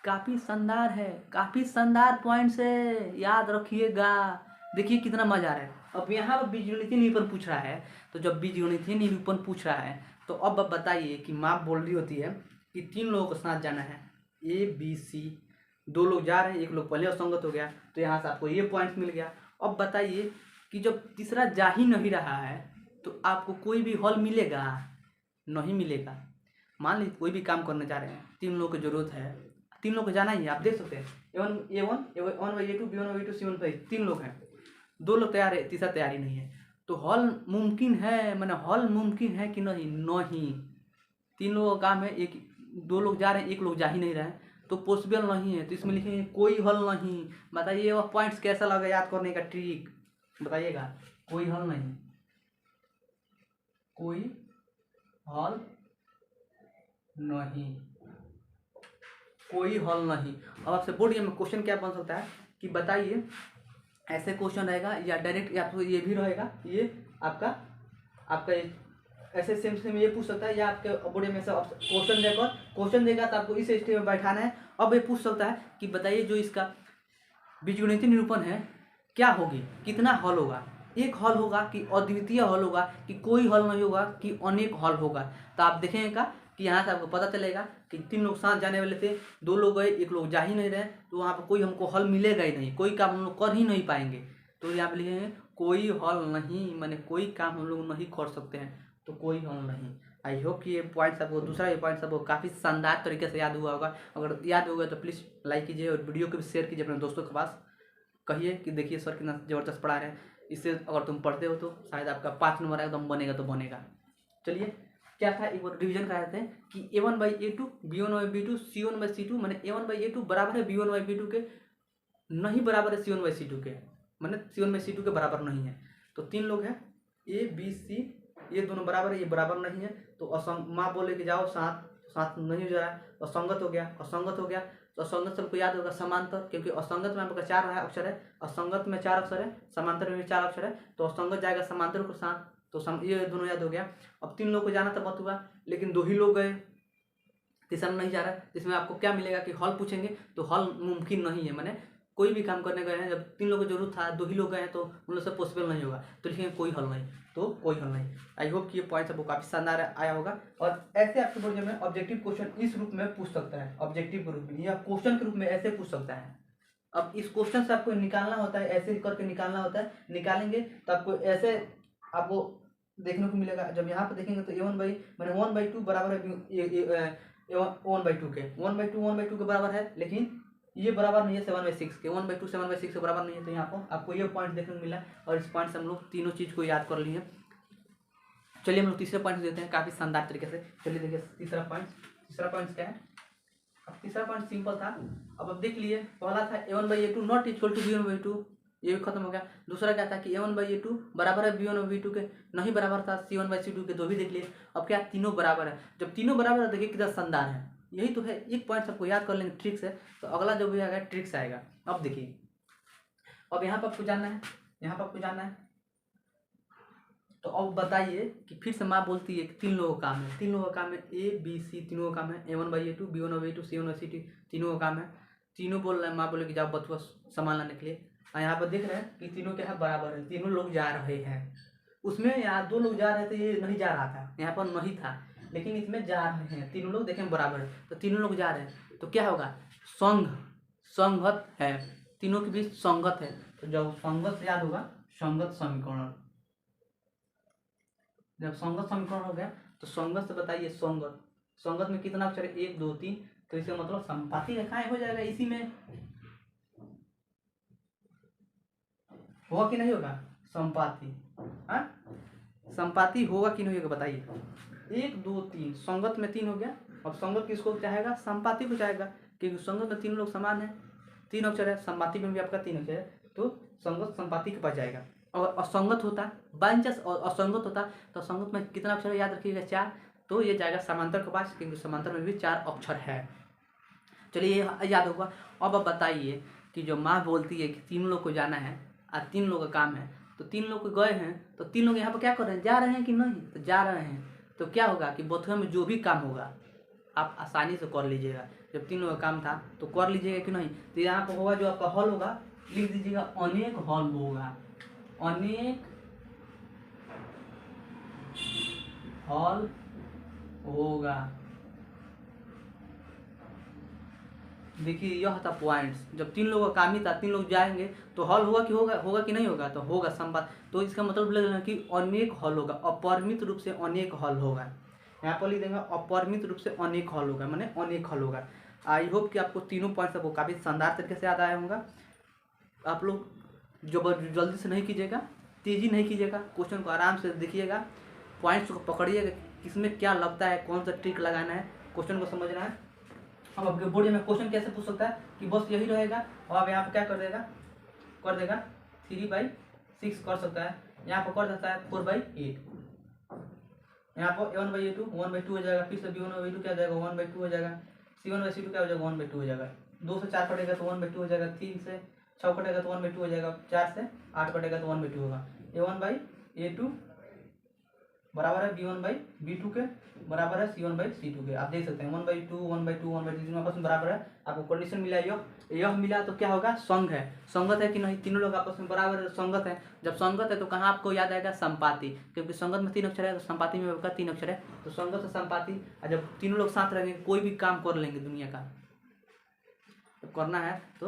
काफी शानदार है, काफी शानदार पॉइंट्स है, याद रखिएगा। देखिए कितना मजा आ रहा है। अब यहाँ पर बीजगणितीय निरूपण पूछ रहा है, तो जब बीजगणितीय निरूपण पूछ रहा है तो अब बताइए कि माँ बोल रही होती है कि 3 लोगों के साथ जाना है, A B C, 2 लोग जा रहे हैं, एक लोग पहले असंगत हो गया, तो यहाँ से आपको ये पॉइंट मिल गया। अब बताइए कि जब तीसरा जा ही नहीं रहा है तो आपको कोई भी हल मिलेगा, नहीं मिलेगा। मान लीजिए कोई भी काम करने जा रहे हैं, 3 लोगों की जरूरत है, 3 लोग को जाना ही है। आप देख सकते हैं A1/A2 B1/B2 C1/C2 3 लोग हैं, 2 लोग तैयार है, तीसरा तैयारी नहीं है। तो हल मुमकिन है, मैंने हल मुमकिन है कि नहीं, नहीं। 3 लोगों का काम है, 2 लोग जा रहे हैं, 1 लोग जा ही नहीं रहे हैं, तो पॉसिबल नहीं है। तो इसमें लिखेंगे कोई हल नहीं। बताइए वह पॉइंट्स कैसा लगा, याद करने का ट्रिक बताइएगा। कोई हल नहीं, कोई हल नहीं, कोई हल नहीं। अब आपसे बोर्ड में क्वेश्चन क्या बन सकता है कि बताइए, ऐसे क्वेश्चन रहेगा या डायरेक्ट, या तो ये भी रहेगा, ये आपका ऐसे सेम ये पूछ सकता है, या आपके बोर्ड में से क्वेश्चन देगा तो आपको इस स्टेज में बैठाना है। अब ये पूछ सकता है कि बताइए जो इसका बीजगणितीय निरूपण है क्या होगी, कितना हल होगा, एक हल होगा कि अद्वितीय हल होगा, कि कोई हल नहीं होगा, कि अनेक हल होगा। तो आप देखेंगे कि यहाँ से आपको पता चलेगा कि 3 लोग साथ जाने वाले थे, 2 लोग गए, 1 लोग जा ही नहीं रहे, तो वहाँ पर कोई हमको हल मिलेगा ही नहीं, कोई काम हम लोग कर ही नहीं पाएंगे। तो यहाँ पे लिखेंगे कोई हल नहीं, माने कोई काम हम लोग नहीं कर सकते हैं, तो कोई हल नहीं। आई होप कि ये पॉइंट्स आपको, दूसरा ये पॉइंट्स आपको काफ़ी शानदार तरीके से याद हुआ होगा। अगर याद होगा तो प्लीज़ लाइक कीजिए और वीडियो को भी शेयर कीजिए अपने दोस्तों के पास। कहिए कि देखिए सर कितना ज़बरदस्त पढ़ा रहे हैं। इससे अगर तुम पढ़ते हो तो शायद आपका 5 नंबर एकदम बनेगा तो बनेगा। चलिए क्या था एक बार रिवीजन करा देते हैं कि A1/A2 B1/B2 C1/C2 मैंने A1/A2 बराबर है B1/B2 के, नहीं बराबर है C1/C2 के, मैंने C1/C2 के बराबर नहीं है। तो 3 लोग हैं A B C, ये दोनों बराबर है, ये बराबर नहीं है। तो माँ बोले कि जाओ साथ, साथ नहीं हो जा रहा है, असंगत हो गया, असंगत हो गया। तो असंगत सबको याद होगा समांतर, क्योंकि असंगत में आपका 4 अक्षर है, असंगत में 4 अक्षर है, समांतर में भी 4 अक्षर है, तो असंगत जाएगा समांतर के साथ। तो ये दोनों याद हो गया। अब 3 लोग को जाना तो मत हुआ, लेकिन 2 ही लोग गए, तीसरा नहीं जा रहा है। इसमें आपको क्या मिलेगा कि हल पूछेंगे तो हल मुमकिन नहीं है, मैंने कोई भी काम करने गए हैं, जब 3 लोगों की जरूरत था, 2 ही लोग गए हैं, तो उन लोग से पॉसिबल नहीं होगा, तो लिखेंगे कोई हल नहीं, तो कोई हल नहीं। आई होप कि ये पॉइंट आपको काफ़ी शानदार आया होगा। और ऐसे आपके बोर्ड में ऑब्जेक्टिव क्वेश्चन इस रूप में पूछ सकता है, ऑब्जेक्टिव के रूप में या क्वेश्चन के रूप में ऐसे पूछ सकता है। अब इस क्वेश्चन से आपको निकालना होता है, ऐसे करके निकालना होता है, निकालेंगे तो आपको ऐसे आपको देखने को मिलेगा। जब यहाँ पे देखेंगे तो मैंने 1/2 बराबर है 1/2 के, 1/2 के बराबर है, लेकिन ये बराबर नहीं है 7/6 के, 1/2 7/6 के बराबर नहीं है। तो यहाँ पर आपको ये पॉइंट देखने को मिला, और इस पॉइंट से हम लोग तीनों चीज़ को याद कर लिए। चलिए हम लोग तीसरे पॉइंट देते हैं काफ़ी शानदार तरीके से। चलिए देखिए तीसरा पॉइंट क्या है। अब तीसरा पॉइंट सिंपल था, अब देख लिए। पहला था A1/A2 not equal to B1/B2, ये भी खत्म हो गया। दूसरा क्या था कि A1/A2 बराबर है B1/B2 के, नहीं बराबर था C1/C2 के, दो भी देख लिए। अब क्या तीनों बराबर है, जब तीनों बराबर है देखिए कितना शानदार है, यही तो है। एक पॉइंट सबको याद कर लेंगे ट्रिक्स है, तो अगला जो भी आएगा ट्रिक्स आएगा। अब देखिए, अब यहाँ पर आपको जानना है, तो अब बताइए कि फिर से माँ बोलती है कि 3 लोगों का काम है, 3 लोगों का काम है, A B C तीनों का काम है, A1/A2 B1/A2 C1/C2 तीनों का काम है। तीनों बोल रहे हैं, माँ बोले कि जाओ बथुआ सामान लाने के लिए। और यहाँ पर देख रहे हैं कि तीनों क्या है, बराबर है, तीनों लोग जा रहे हैं। उसमें यहाँ 2 लोग जा रहे थे, ये नहीं जा रहा था, यहाँ पर नहीं था, लेकिन इसमें जा रहे हैं, तीनों लोग देखें बराबर है, तो तीनों लोग जा रहे हैं, तो क्या होगा, संगत है, तीनों के बीच संगत है। तो जब संगत से याद होगा संगत समीकरण, जब संगत समीकरण हो गया तो संगत से बताइए, संगत में कितना अक्षर है, 1 2 3, तो इसका मतलब संपाती रेखाएं हो जाएगा। इसी में होगा कि नहीं होगा संपाती, हाँ संपाती होगा कि नहीं होगा बताइए। 1 2 3 संगत में 3 हो गया। अब संगत किसको चाहेगा, संपाती को चाहेगा, क्योंकि संगत में 3 लोग समान है, 3 अक्षर है, संपाती में भी आपका 3 अक्षर है, तो संगत संपाती के पास जाएगा। और असंगत होता, बाई चांस असंगत होता, तो संगत में कितना अक्षर याद रखिएगा, 4, तो ये जाएगा समांतर के पास, क्योंकि समांतर में भी 4 अक्षर है। चलिए ये याद होगा। अब बताइए कि जो माँ बोलती है कि 3 लोग को जाना है और 3 लोग का काम है, तो 3 लोग गए हैं, तो 3 लोग यहाँ पर क्या कर रहे हैं, जा रहे हैं कि नहीं, तो जा रहे हैं। तो क्या होगा कि बथुआ में जो भी काम होगा आप आसानी से कर लीजिएगा। जब 3 लोग का काम था तो कर लीजिएगा कि नहीं, तो यहाँ पर होगा जो आपका हल होगा, लिख दीजिएगा अनेक हल होगा, अनेक हल होगा। देखिए यह था पॉइंट्स, जब 3 लोगों का काम ही था, 3 लोग जाएंगे तो हल होगा कि नहीं होगा, तो होगा संपात। तो इसका मतलब लगेगा कि अनेक हल होगा, अपरिमित रूप से अनेक हल होगा। यहाँ पर लिख देंगे अपरिमित रूप से अनेक हल होगा, माने अनेक हल होगा। आई होप कि आपको तीनों पॉइंट्स आपको काफ़ी शानदार तरीके से याद आया होगा। आप लोग जल्दी से नहीं कीजिएगा, तेज़ी नहीं कीजिएगा, क्वेश्चन को आराम से देखिएगा, पॉइंट्स को पकड़िएगा, किसमें क्या लगता है, कौन सा ट्रिक लगाना है, क्वेश्चन को समझना है। अब आपके बोर्ड में क्वेश्चन कैसे पूछ सकता है कि बस यही रहेगा, और आप यहाँ पर क्या कर देगा 3/6 कर सकता है, यहाँ पर कर देता है 4/8, यहाँ पर A1/A2 1/2 हो जाएगा, फिर से B1/B2 क्या हो जाएगा 1/2 हो जाएगा, C1/C2 क्या हो जाएगा 1/2 हो जाएगा, 2 से 4 कटेगा तो 1/2 हो जाएगा, 3 से 6 कटेगा तो 1/2 हो जाएगा, 4 से 8 कटेगा तो 1/2 होगा। A1/A2 बराबर है B1/B2 के, बराबर है C1/C2 के। आप देख सकते हैं 1/2 1/2 1/2 तीनों आपस में बराबर है। आपको कंडीशन मिला यह मिला, तो क्या होगा, संगत है कि नहीं, तीनों लोग आपस में बराबर संगत है। जब संगत है तो कहाँ आपको याद आएगा, संपाती, क्योंकि संगत में 3 अक्षर है, तो संपाती में आपका 3 अक्षर है, तो संगत से संपाती। और जब तीनों लोग साथ रहेंगे, कोई भी काम कर लेंगे दुनिया का, तो करना है तो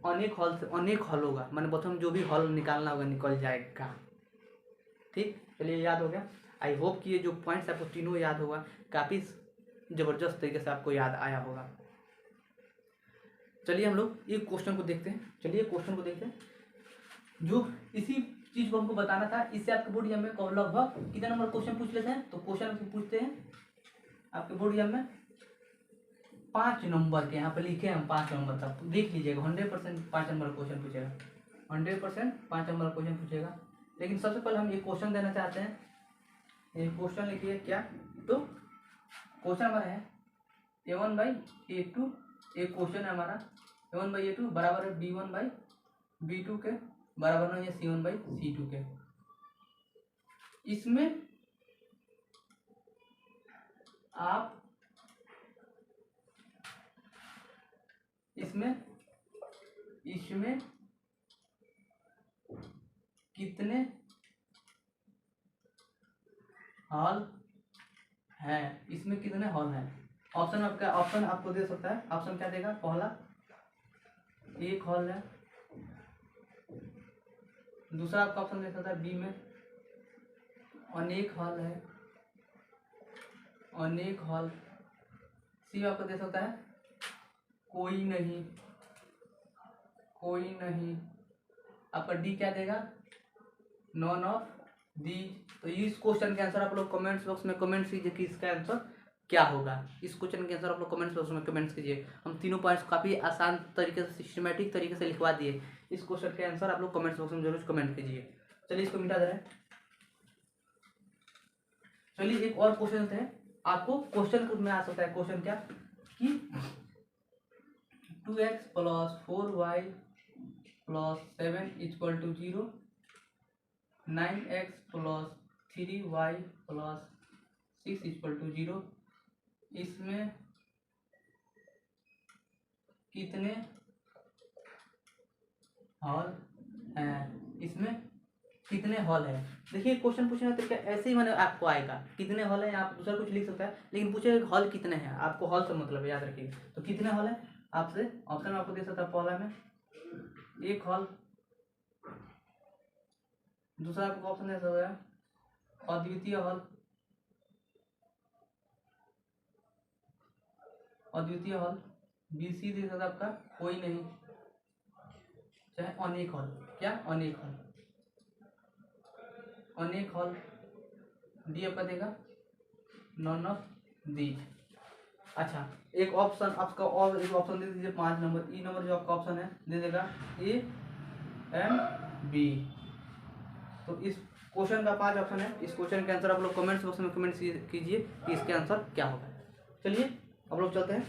अनेक हल होगा, मैंने प्रथम जो भी हल निकालना होगा निकल जाएगा। ठीक, चलिए याद हो गया। आई होप कि ये जो पॉइंट्स आपको तीनों याद होगा, काफ़ी ज़बरदस्त तरीके से आपको याद आया होगा। चलिए हम लोग एक क्वेश्चन को देखते हैं, जो इसी चीज को हमको बताना था। इससे आपके बोर्ड एग्जाम में लगभग कितने नंबर क्वेश्चन पूछ लेते हैं? तो क्वेश्चन पूछते हैं आपके बोर्ड एग्जाम में 5 नंबर के, यहाँ पे लिखे हम 5 नंबर का, देख लीजिएगा 100% 5 नंबर क्वेश्चन पूछेगा, 100% 5 नंबर क्वेश्चन पूछेगा। लेकिन सबसे पहले हम एक क्वेश्चन देना चाहते हैं। एक क्वेश्चन लिखिए क्या, तो क्वेश्चन हमारा है A1/A2। एक क्वेश्चन है हमारा A1/A2 बराबर है B1/B2 के, बराबर नहीं है C1/C2 के। इसमें आप इसमें कितने हॉल है? इसमें कितने हॉल हैं? ऑप्शन आपको दे सकता है। ऑप्शन क्या देगा? पहला 1 हॉल है, दूसरा आपका ऑप्शन दे सकता है बी में अनेक हॉल है, अनेक हॉल। सी आपको दे सकता है कोई नहीं, कोई नहीं। आपका डी क्या देगा? None of these. तो इस क्वेश्चन के आंसर आप लोग कमेंट्स बॉक्स में कमेंट्स कीजिए कि इसका आंसर क्या होगा। इस क्वेश्चन के आंसर आप लोग कमेंट्स बॉक्स में कमेंट्स कीजिए। हम तीनों पॉइंट्स काफ़ी आसान तरीके से, सिस्टमेटिक तरीके से लिखवा दिए। इस क्वेश्चन के आंसर आप लोग कमेंट्स बॉक्स में जरूर कमेंट कीजिए। चलिए इसको मिटा दे रहे हैं। चलिए एक और क्वेश्चन है। आपको क्वेश्चन में आ सकता है क्वेश्चन क्या कि 2x + 4y + 7 = 0, 9x + 3y + 6 = 0। इसमें कितने हॉल हैं? इसमें कितने हॉल है? देखिए क्वेश्चन पूछने का तरीका ऐसे ही मैंने आपको आएगा, कितने हॉल है, आप दूसरा कुछ लिख सकता है, लेकिन पूछेगा हॉल कितने हैं। आपको हॉल से मतलब याद रखिए। तो कितने हॉल है आपसे ऑप्शन आपको दे सकता है। पहला में 1 हॉल, दूसरा आपको ऑप्शन दे सकता है अद्वितीय हॉल, अद्वितीय हॉल। बी सी दे सकता है आपका कोई नहीं, चाहे अनेक हॉल। क्या? अनेक हॉल, अनेक हॉल। डी आपका देगा नॉन ऑफ दीज। अच्छा एक ऑप्शन आपका और एक ऑप्शन दे दीजिए 5 नंबर। ई नंबर जो आपका ऑप्शन है दे देगा ए एम बी। तो इस क्वेश्चन का 5 ऑप्शन है। इस क्वेश्चन के आंसर आप लोग कमेंट्स बॉक्स में कमेंट कीजिए कि इसके आंसर क्या होगा। चलिए अब लोग चलते हैं।